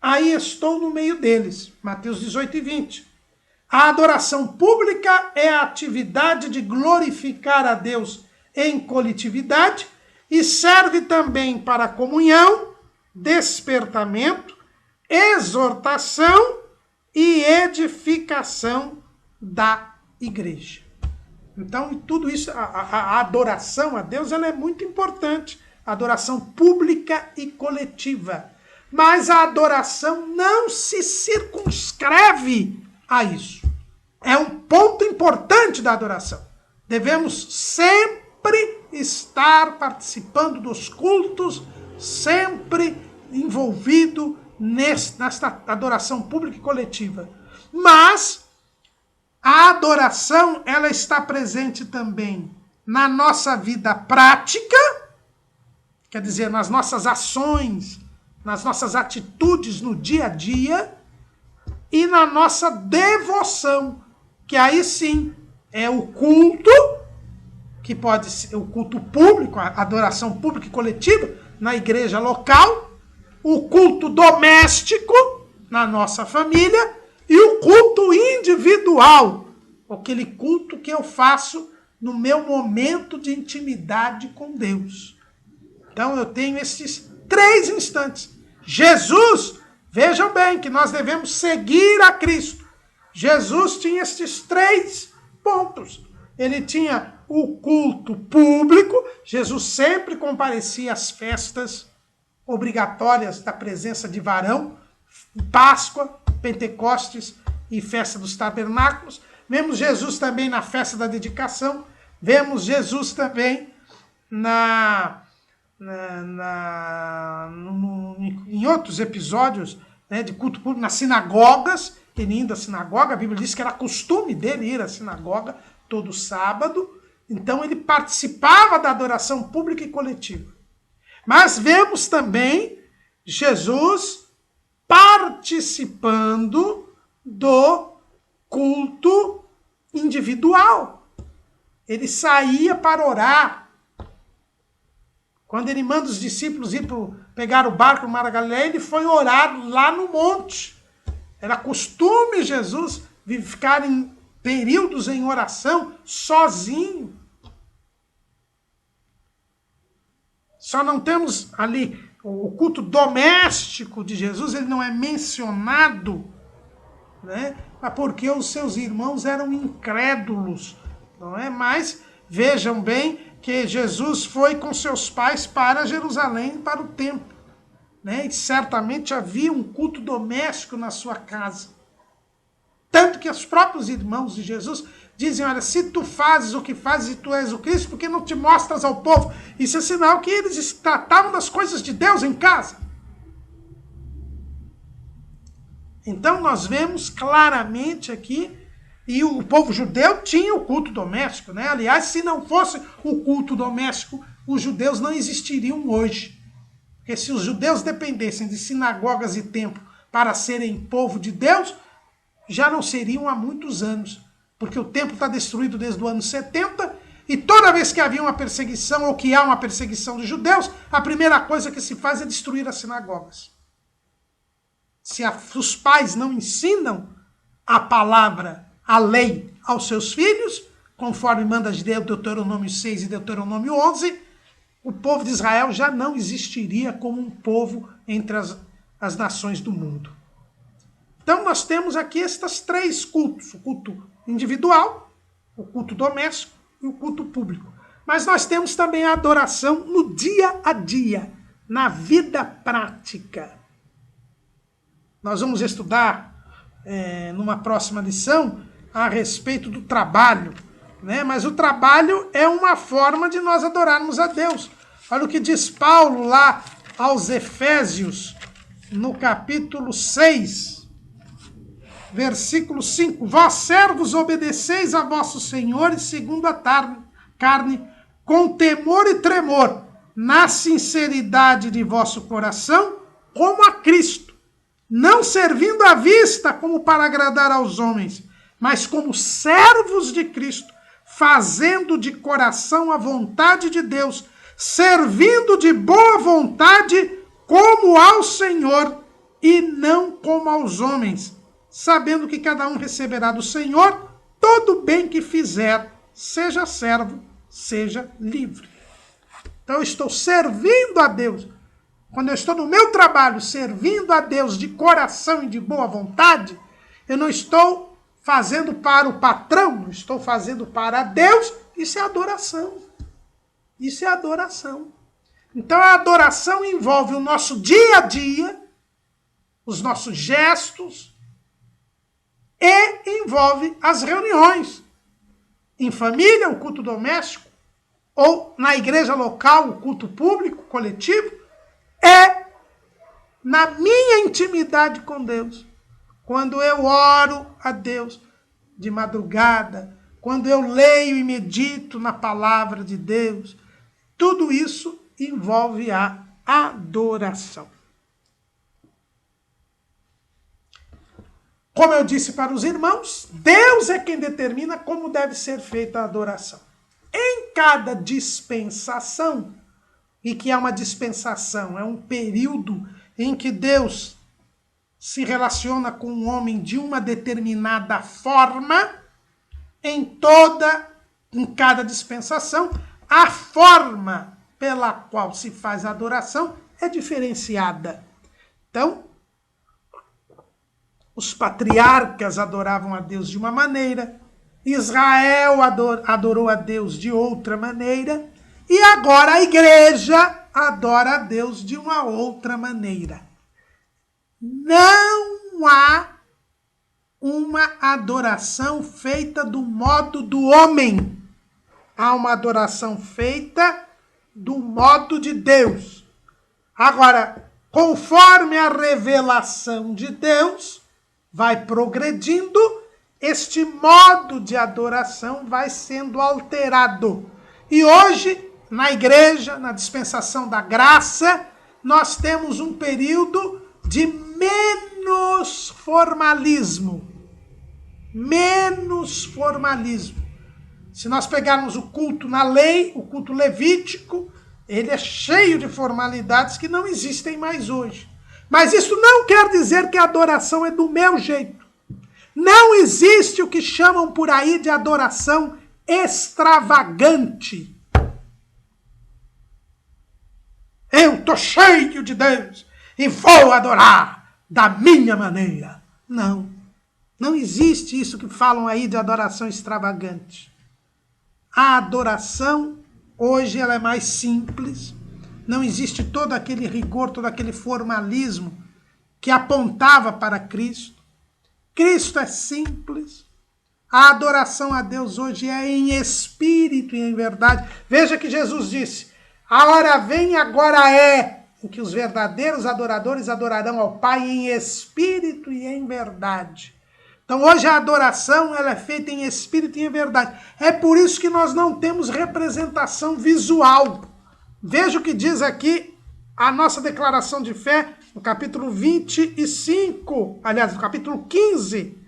aí estou no meio deles. Mateus 18:20. A adoração pública é a atividade de glorificar a Deus em coletividade e serve também para comunhão, despertamento, exortação e edificação da igreja. Então, tudo isso, a adoração a Deus, ela é muito importante. A adoração pública e coletiva. Mas a adoração não se circunscreve a isso. É um ponto importante da adoração. Devemos sempre estar participando dos cultos, sempre envolvido nesta adoração pública e coletiva. Mas a adoração, ela está presente também na nossa vida prática, quer dizer, nas nossas ações, nas nossas atitudes no dia a dia, e na nossa devoção, que aí sim é o culto, que pode ser o culto público, a adoração pública e coletiva, na igreja local, o culto doméstico, na nossa família, e o culto individual, aquele culto que eu faço no meu momento de intimidade com Deus. Então eu tenho esses 3 instantes. Jesus, vejam bem que nós devemos seguir a Cristo. Jesus tinha esses 3 pontos. Ele tinha o culto público. Jesus sempre comparecia às festas obrigatórias da presença de varão, Páscoa, Pentecostes e Festa dos Tabernáculos. Vemos Jesus também na festa da dedicação. Vemos Jesus também em outros episódios, né, de culto público, nas sinagogas. Ele indo à sinagoga, a Bíblia diz que era costume dele ir à sinagoga todo sábado. Então ele participava da adoração pública e coletiva. Mas vemos também Jesus participando do culto individual. Ele saía para orar. Quando ele manda os discípulos ir pegar o barco no Mar da Galileia, ele foi orar lá no monte. Era costume Jesus ficar em períodos em oração sozinho. Só não temos ali o culto doméstico de Jesus, ele não é mencionado, né? Porque os seus irmãos eram incrédulos, não é? Mas vejam bem que Jesus foi com seus pais para Jerusalém, para o templo, né? E certamente havia um culto doméstico na sua casa. Tanto que os próprios irmãos de Jesus dizem, olha, se tu fazes o que fazes e tu és o Cristo, por que não te mostras ao povo? Isso é sinal que eles tratavam das coisas de Deus em casa. Então nós vemos claramente aqui, e o povo judeu tinha o culto doméstico, né? Aliás, se não fosse o culto doméstico, os judeus não existiriam hoje. Porque se os judeus dependessem de sinagogas e templo para serem povo de Deus, já não seriam há muitos anos. Porque o templo está destruído desde o ano 70, e toda vez que havia uma perseguição, ou que há uma perseguição dos judeus, a primeira coisa que se faz é destruir as sinagogas. Se os pais não ensinam a palavra, a lei aos seus filhos, conforme manda de Deus, Deuteronômio 6 e Deuteronômio 11, o povo de Israel já não existiria como um povo entre as nações do mundo. Então nós temos aqui estes 3 cultos, o culto individual, o culto doméstico e o culto público. Mas nós temos também a adoração no dia a dia, na vida prática. Nós vamos estudar numa próxima lição a respeito do trabalho, né? Mas o trabalho é uma forma de nós adorarmos a Deus. Olha o que diz Paulo lá aos Efésios, no capítulo 6, versículo 5. Vós, servos, obedeceis a vossos senhores segundo a carne, com temor e tremor, na sinceridade de vosso coração, como a Cristo, não servindo à vista como para agradar aos homens, mas como servos de Cristo, fazendo de coração a vontade de Deus, servindo de boa vontade como ao Senhor e não como aos homens, sabendo que cada um receberá do Senhor todo o bem que fizer, seja servo, seja livre. Então eu estou servindo a Deus. Quando eu estou no meu trabalho servindo a Deus de coração e de boa vontade, eu não estou fazendo para o patrão, não estou fazendo para Deus. Isso é adoração. Isso é adoração. Então a adoração envolve o nosso dia a dia, os nossos gestos, e envolve as reuniões. Em família, o culto doméstico, ou na igreja local, o culto público, coletivo, é na minha intimidade com Deus. Quando eu oro a Deus de madrugada, quando eu leio e medito na palavra de Deus, tudo isso envolve a adoração. Como eu disse para os irmãos, Deus é quem determina como deve ser feita a adoração. Em cada dispensação, e que é uma dispensação, é um período em que Deus se relaciona com o homem de uma determinada forma, em cada dispensação, a forma pela qual se faz a adoração é diferenciada. Então, os patriarcas adoravam a Deus de uma maneira, Israel adorou a Deus de outra maneira, e agora a igreja adora a Deus de uma outra maneira. Não há uma adoração feita do modo do homem. Há uma adoração feita do modo de Deus. Agora, conforme a revelação de Deus vai progredindo, este modo de adoração vai sendo alterado. E hoje, na igreja, na dispensação da graça, nós temos um período de menos formalismo. Menos formalismo. Se nós pegarmos o culto na lei, o culto levítico, ele é cheio de formalidades que não existem mais hoje. Mas isso não quer dizer que a adoração é do meu jeito. Não existe o que chamam por aí de adoração extravagante. Eu estou cheio de Deus e vou adorar da minha maneira. Não. Não existe isso que falam aí de adoração extravagante. A adoração, hoje, ela é mais simples. Não existe todo aquele rigor, todo aquele formalismo que apontava para Cristo. Cristo é simples. A adoração a Deus hoje é em espírito e em verdade. Veja que Jesus disse, a hora vem e agora é, em que os verdadeiros adoradores adorarão ao Pai em espírito e em verdade. Então hoje a adoração ela é feita em espírito e em verdade. É por isso que nós não temos representação visual. Veja o que diz aqui a nossa declaração de fé, no capítulo 25, aliás, no capítulo 15.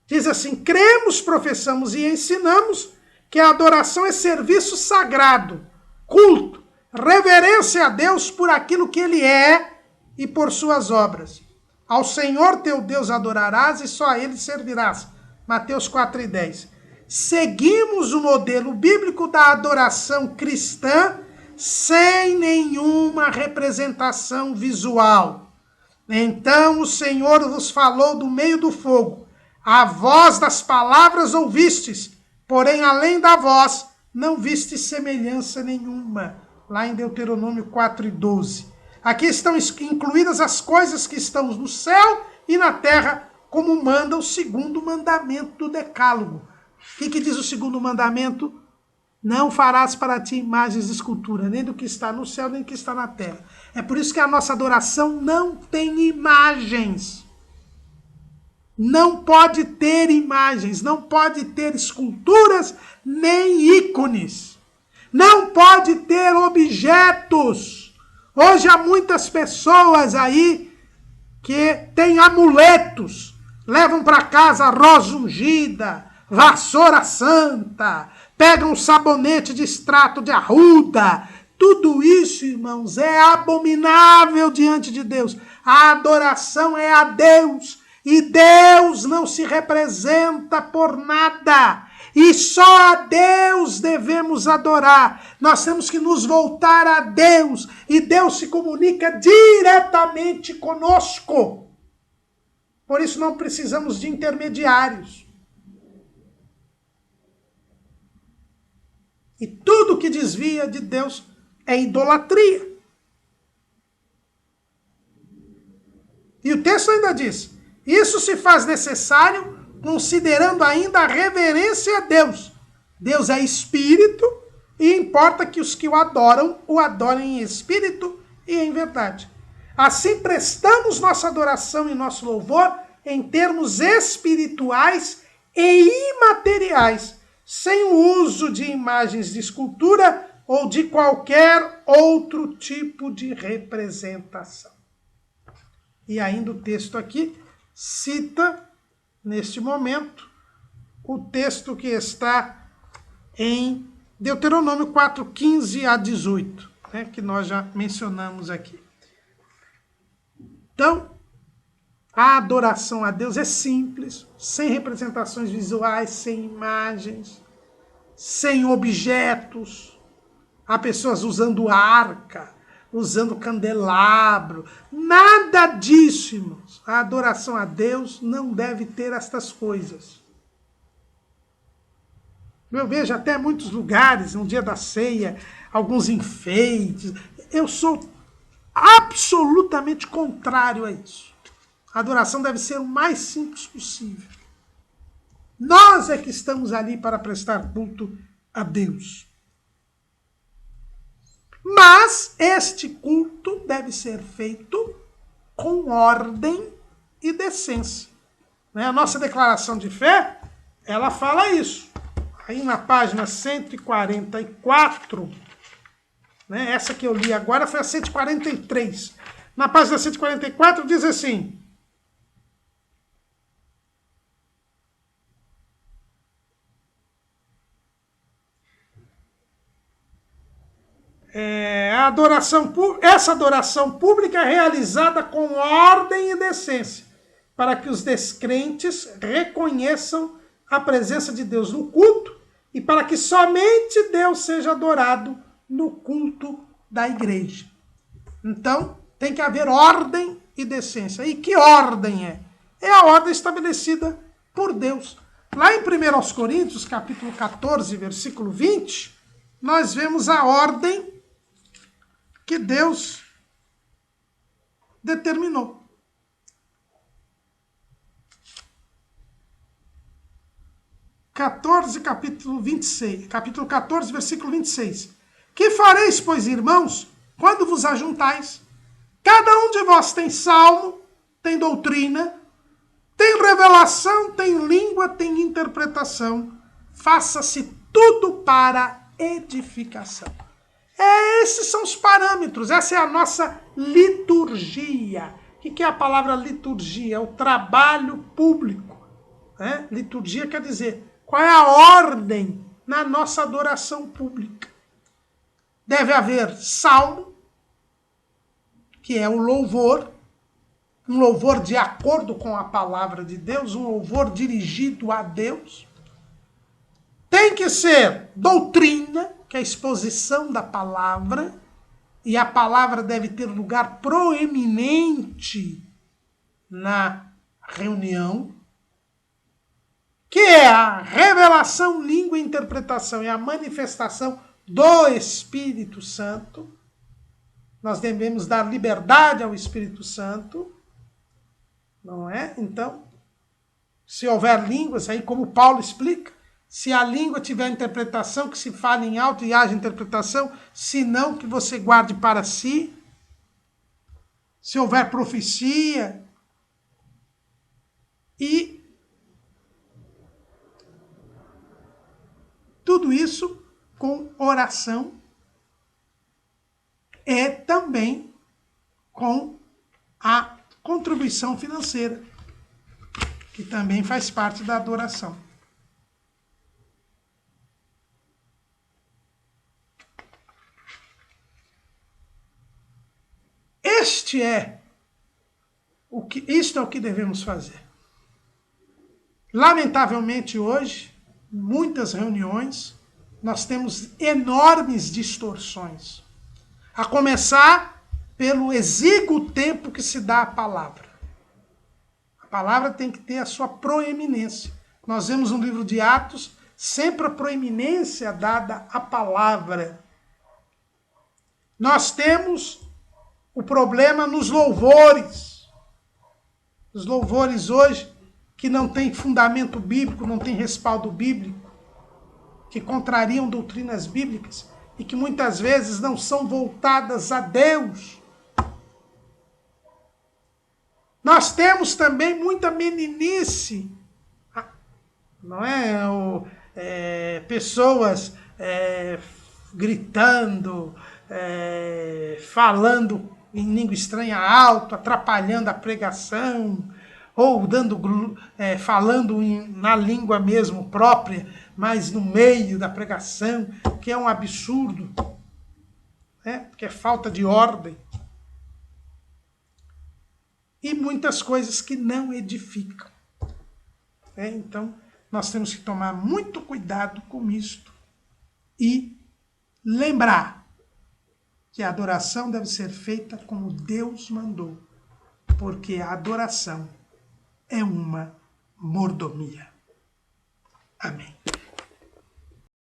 Diz assim, cremos, professamos e ensinamos que a adoração é serviço sagrado, culto, reverência a Deus por aquilo que Ele é e por suas obras. Ao Senhor teu Deus adorarás e só a Ele servirás. Mateus 4:10. Seguimos o modelo bíblico da adoração cristã sem nenhuma representação visual. Então o Senhor vos falou do meio do fogo. A voz das palavras ouvistes, porém além da voz não vistes semelhança nenhuma. Lá em Deuteronômio 4:12. Aqui estão incluídas as coisas que estão no céu e na terra, como manda o segundo mandamento do Decálogo. O que diz o segundo mandamento? Não farás para ti imagens de escultura, nem do que está no céu, nem do que está na terra. É por isso que a nossa adoração não tem imagens. Não pode ter imagens, não pode ter esculturas, nem ícones. Não pode ter objetos. Hoje há muitas pessoas aí que têm amuletos, levam para casa rosa ungida, vassoura santa, pegam um sabonete de extrato de arruda. Tudo isso, irmãos, é abominável diante de Deus. A adoração é a Deus. E Deus não se representa por nada. E só a Deus devemos adorar. Nós temos que nos voltar a Deus. E Deus se comunica diretamente conosco. Por isso não precisamos de intermediários. E tudo que desvia de Deus é idolatria. E o texto ainda diz: isso se faz necessário considerando ainda a reverência a Deus. Deus é espírito e importa que os que o adorem em espírito e em verdade. Assim prestamos nossa adoração e nosso louvor em termos espirituais e imateriais, sem o uso de imagens de escultura ou de qualquer outro tipo de representação. E ainda o texto aqui cita, neste momento, o texto que está em Deuteronômio 4, 15 a 18, né, que nós já mencionamos aqui. Então, a adoração a Deus é simples, sem representações visuais, sem imagens, sem objetos. Há pessoas usando arca, usando candelabro, nada disso, irmãos. A adoração a Deus não deve ter estas coisas. Eu vejo até muitos lugares, no dia da ceia, alguns enfeites. Eu sou absolutamente contrário a isso. A adoração deve ser o mais simples possível. Nós é que estamos ali para prestar culto a Deus. Mas este culto deve ser feito com ordem e decência. A nossa declaração de fé, ela fala isso. Aí na página 144, né, essa que eu li agora foi a 143. Na página 144 diz assim: essa adoração pública é realizada com ordem e decência, para que os descrentes reconheçam a presença de Deus no culto e para que somente Deus seja adorado no culto da igreja. Então, tem que haver ordem e decência. E que ordem é? É a ordem estabelecida por Deus. Lá em 1 Coríntios, capítulo 14, versículo 20, nós vemos a ordem que Deus determinou. Capítulo 14, versículo 26. Que fareis, pois, irmãos, quando vos ajuntais? Cada um de vós tem salmo, tem doutrina, tem revelação, tem língua, tem interpretação. Faça-se tudo para edificação. Esses são os parâmetros, essa é a nossa liturgia. O que é a palavra liturgia? É o trabalho público. Liturgia quer dizer, qual é a ordem na nossa adoração pública? Deve haver salmo, que é o louvor, um louvor de acordo com a palavra de Deus, um louvor dirigido a Deus. Tem que ser doutrina, que é a exposição da palavra, e a palavra deve ter lugar proeminente na reunião, que é a revelação, língua e interpretação, e a manifestação do Espírito Santo. Nós devemos dar liberdade ao Espírito Santo, não é? Então, se houver línguas, aí como Paulo explica, se a língua tiver interpretação, que se fale em alto e haja interpretação, se não, que você guarde para si. Se houver profecia. E tudo isso com oração e também com a contribuição financeira, que também faz parte da adoração. Isto é o que devemos fazer. Lamentavelmente hoje, em muitas reuniões, nós temos enormes distorções. A começar pelo exíguo tempo que se dá à palavra. A palavra tem que ter a sua proeminência. Nós vemos no livro de Atos sempre a proeminência dada à palavra. Nós temos o problema nos louvores. Os louvores hoje que não têm fundamento bíblico, não têm respaldo bíblico, que contrariam doutrinas bíblicas e que muitas vezes não são voltadas a Deus. Nós temos também muita meninice, não é? Pessoas gritando, falando em língua estranha alto, atrapalhando a pregação, ou falando na língua mesmo própria, mas no meio da pregação, que é um absurdo, porque é falta de ordem. E muitas coisas que não edificam. Então, nós temos que tomar muito cuidado com isto e lembrar que a adoração deve ser feita como Deus mandou, porque a adoração é uma mordomia. Amém.